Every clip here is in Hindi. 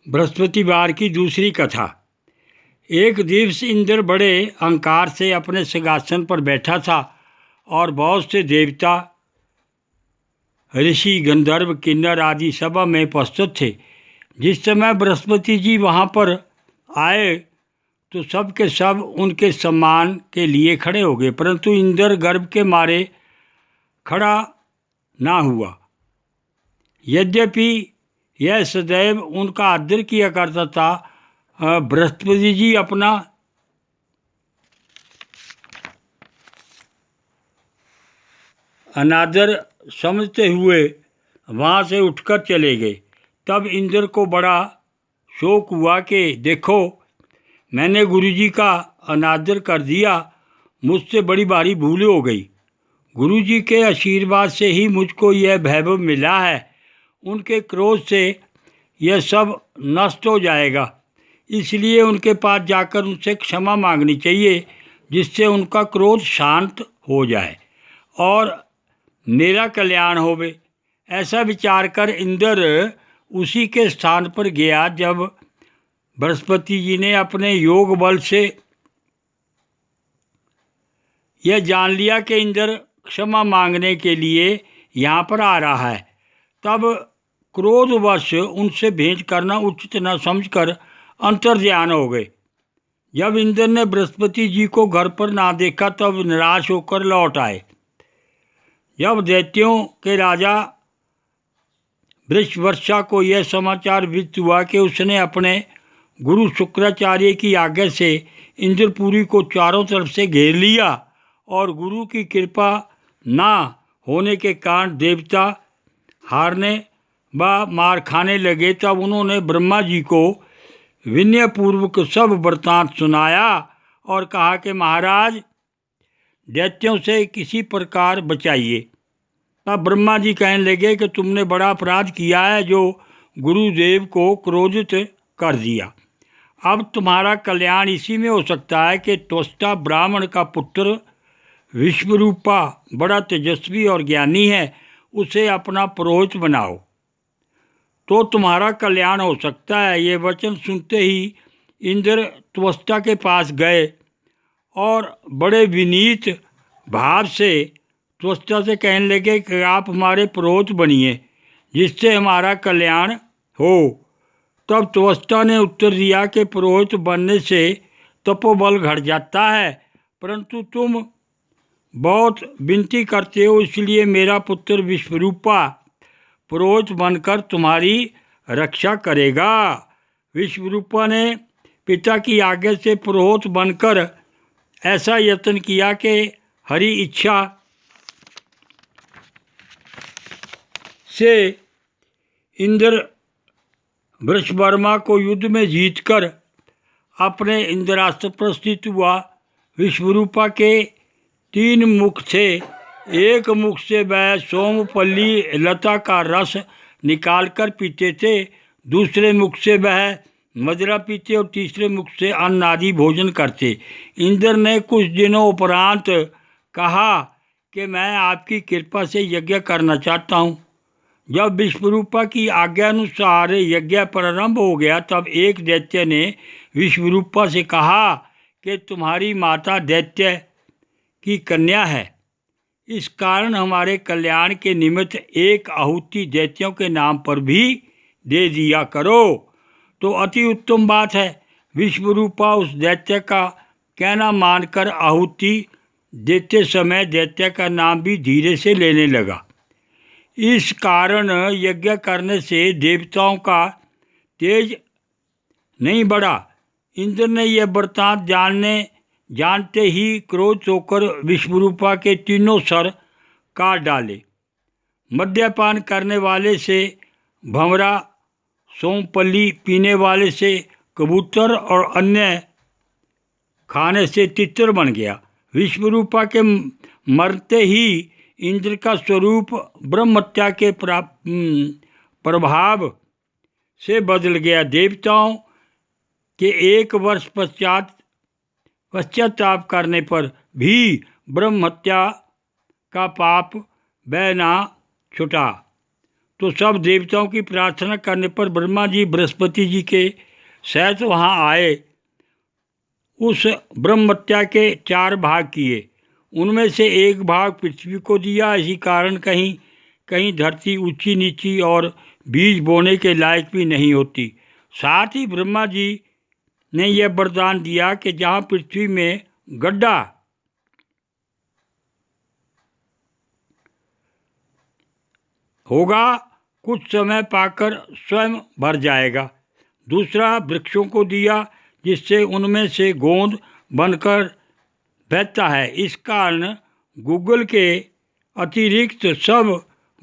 बृहस्पतिवार की दूसरी कथा। एक दिवस इंद्र बड़े अहंकार से अपने सिंहासन पर बैठा था और बहुत से देवता, ऋषि, गंधर्व, किन्नर आदि सभा में उपस्थित थे। जिस समय बृहस्पति जी वहाँ पर आए तो सब के सब उनके सम्मान के लिए खड़े हो गए, परंतु इंद्र गर्व के मारे खड़ा ना हुआ। यद्यपि यह सदैव उनका आदर किया करता था, बृहस्पति जी अपना अनादर समझते हुए वहाँ से उठकर चले गए। तब इंद्र को बड़ा शोक हुआ कि देखो, मैंने गुरुजी का अनादर कर दिया, मुझसे बड़ी भारी भूल हो गई। गुरुजी के आशीर्वाद से ही मुझको यह वैभव मिला है। उनके क्रोध से यह सब नष्ट हो जाएगा, इसलिए उनके पास जाकर उनसे क्षमा मांगनी चाहिए, जिससे उनका क्रोध शांत हो जाए और मेरा कल्याण होवे। ऐसा विचार कर इंद्र उसी के स्थान पर गया। जब बृहस्पति जी ने अपने योग बल से यह जान लिया कि इंद्र क्षमा मांगने के लिए यहाँ पर आ रहा है, तब क्रोधवश उनसे भेंट करना उचित न समझकर अंतर्ध्यान हो गए। जब इंद्र ने बृहस्पति जी को घर पर ना देखा तब निराश होकर लौट आए। जब दैत्यों के राजा वृषवर्षा को यह समाचार विदित हुआ कि उसने अपने गुरु शुक्राचार्य की आज्ञा से इंद्रपुरी को चारों तरफ से घेर लिया और गुरु की कृपा ना होने के कारण देवता हारने व मार खाने लगे, तब उन्होंने ब्रह्मा जी को विनयपूर्वक सब वृत्तांत सुनाया और कहा कि महाराज, दैत्यों से किसी प्रकार बचाइए। तब ब्रह्मा जी कहने लगे कि तुमने बड़ा अपराध किया है, जो गुरुदेव को क्रोधित कर दिया। अब तुम्हारा कल्याण इसी में हो सकता है कि त्वष्टा ब्राह्मण का पुत्र विश्वरूपा बड़ा तेजस्वी और ज्ञानी है, उसे अपना पुरोहित बनाओ तो तुम्हारा कल्याण हो सकता है। ये वचन सुनते ही इंद्र त्वष्टा के पास गए और बड़े विनीत भाव से त्वष्टा से कहने लगे कि आप हमारे पुरोहित बनिए, जिससे हमारा कल्याण हो। तब त्वष्टा ने उत्तर दिया कि पुरोहित बनने से तपोबल घट जाता है, परंतु तुम बहुत विनती करते हो, इसलिए मेरा पुत्र विश्वरूपा पुरोहित बनकर तुम्हारी रक्षा करेगा। विश्वरूपा ने पिता की आज्ञा से पुरोहित बनकर ऐसा यत्न किया कि हरि इच्छा से इंद्र वृषवर्मा को युद्ध में जीतकर अपने इंद्रास्त्र पर स्थित हुआ। विश्वरूपा के 3 मुख थे। एक मुख से वह सोमपल्ली लता का रस निकालकर पीते थे, दूसरे मुख से वह मदिरा पीते और तीसरे मुख से अन्न आदि भोजन करते। इंद्र ने कुछ दिनों उपरांत कहा कि मैं आपकी कृपा से यज्ञ करना चाहता हूँ। जब विश्वरूपा की आज्ञानुसार यज्ञ प्रारंभ हो गया, तब एक दैत्य ने विश्वरूपा से कहा कि तुम्हारी माता दैत्य की कन्या है, इस कारण हमारे कल्याण के निमित्त एक आहुति दैत्यों के नाम पर भी दे दिया करो तो अति उत्तम बात है। विश्वरूपा उस दैत्य का कहना मानकर आहुति देते समय दैत्य का नाम भी धीरे से लेने लगा। इस कारण यज्ञ करने से देवताओं का तेज नहीं बढ़ा। इंद्र ने यह वृत्तांत जानते ही क्रोध होकर विश्वरूपा के 3 सर काट डाले। मद्यपान करने वाले से भंवरा, सोमपल्ली पीने वाले से कबूतर और अन्य खाने से तितर बन गया। विश्वरूपा के मरते ही इंद्र का स्वरूप ब्रह्महत्या के प्रभाव से बदल गया। देवताओं के 1 वर्ष पश्चाताप करने पर भी ब्रह्महत्या का पाप वह ना छुटा, तो सब देवताओं की प्रार्थना करने पर ब्रह्मा जी बृहस्पति जी के सहित वहाँ आए। उस ब्रह्महत्या के 4 भाग किए। उनमें से एक भाग पृथ्वी को दिया। इसी कारण कहीं कहीं धरती ऊंची नीची और बीज बोने के लायक भी नहीं होती। साथ ही ब्रह्मा जी ने यह वरदान दिया कि जहाँ पृथ्वी में गड्ढा होगा कुछ समय पाकर स्वयं भर जाएगा। दूसरा वृक्षों को दिया जिससे उनमें से गोंद बनकर बहता है। इस कारण गूगल के अतिरिक्त सब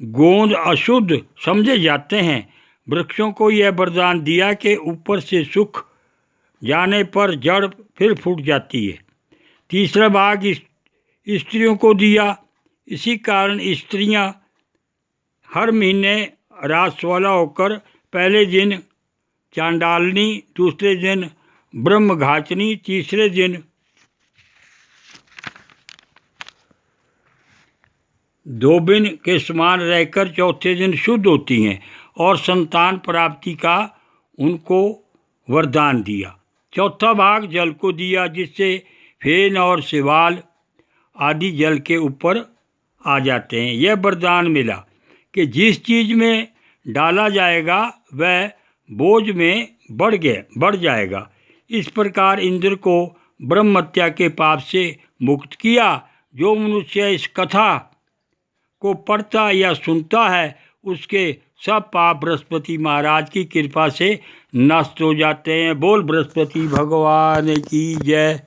गोंद अशुद्ध समझे जाते हैं। वृक्षों को यह वरदान दिया कि ऊपर से सूख जाने पर जड़ फिर फूट जाती है। तीसरा भाग स्त्रियों को दिया। इसी कारण स्त्रियां हर महीने रासवाला होकर पहले दिन चांडालनी, दूसरे दिन ब्रह्मघातनी, तीसरे दिन धोबिन के समान रहकर चौथे दिन शुद्ध होती हैं और संतान प्राप्ति का उनको वरदान दिया। चौथा भाग जल को दिया जिससे फेन और शैवाल आदि जल के ऊपर आ जाते हैं। यह वरदान मिला कि जिस चीज़ में डाला जाएगा वह बोझ में बढ़ जाएगा। इस प्रकार इंद्र को ब्रह्महत्या के पाप से मुक्त किया। जो मनुष्य इस कथा को पढ़ता या सुनता है उसके सब पाप बृहस्पति महाराज की कृपा से नष्ट हो जाते हैं। बोल बृहस्पति भगवान की जय।